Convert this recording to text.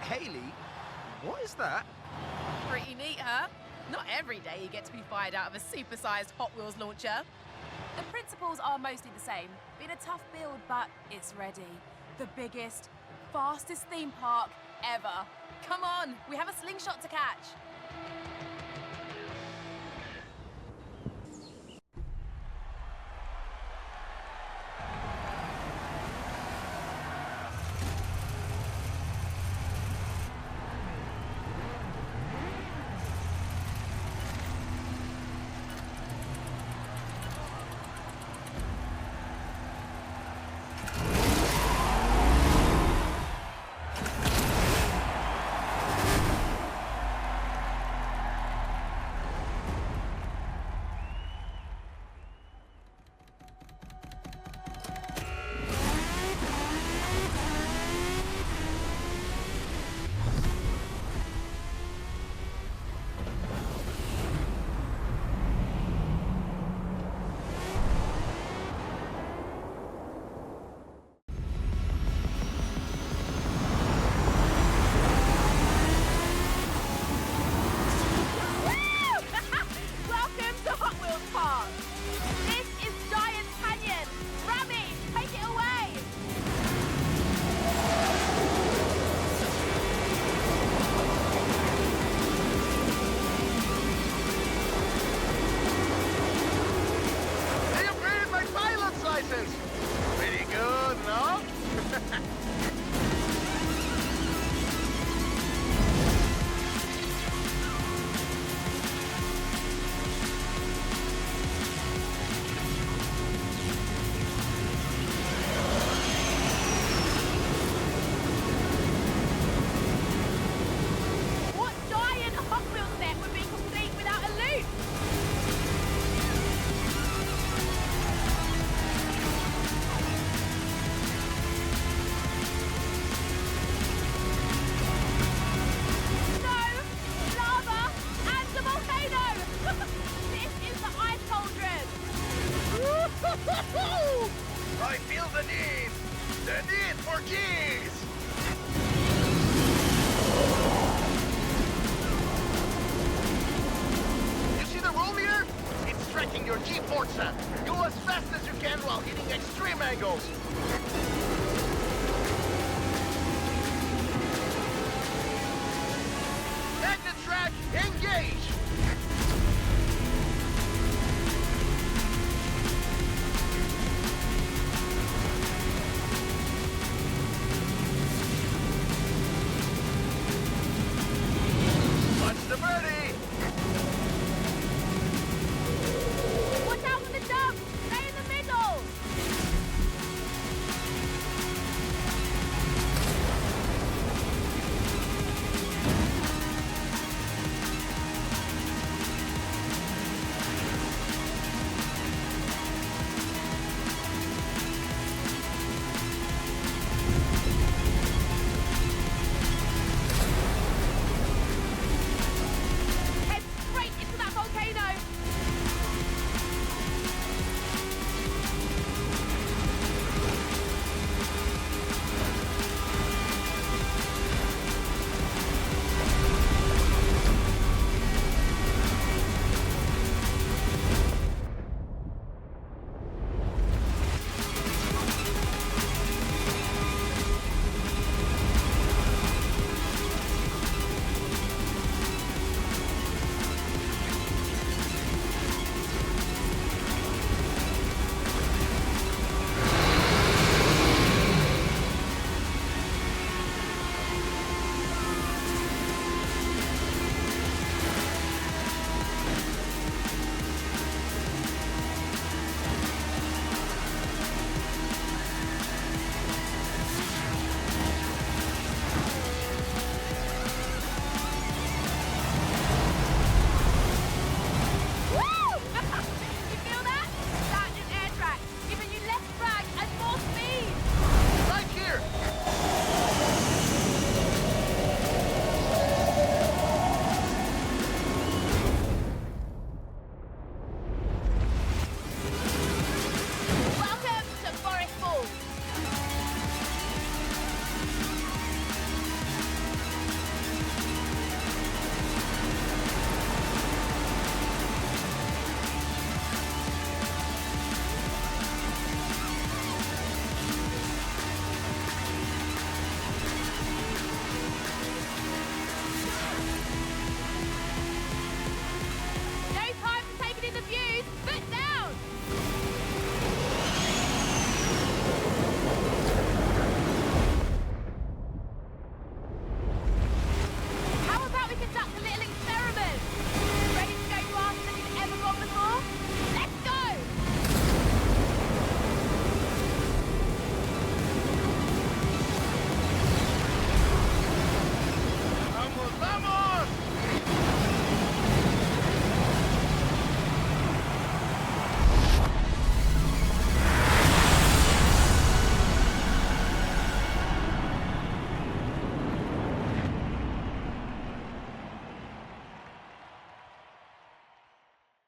Haley, what is that? Pretty neat, huh? Not every day you get to be fired out of a supersized Hot Wheels launcher. The principles are mostly the same. Been a tough build, but it's ready. The biggest, fastest theme park ever. Come on, we have a slingshot to catch. Pretty good, no? What giant Hot Wheels set would be complete without a loop? I feel the need for G's! You see the roll meter? It's tracking your G-force. Go as fast as you can while hitting extreme angles.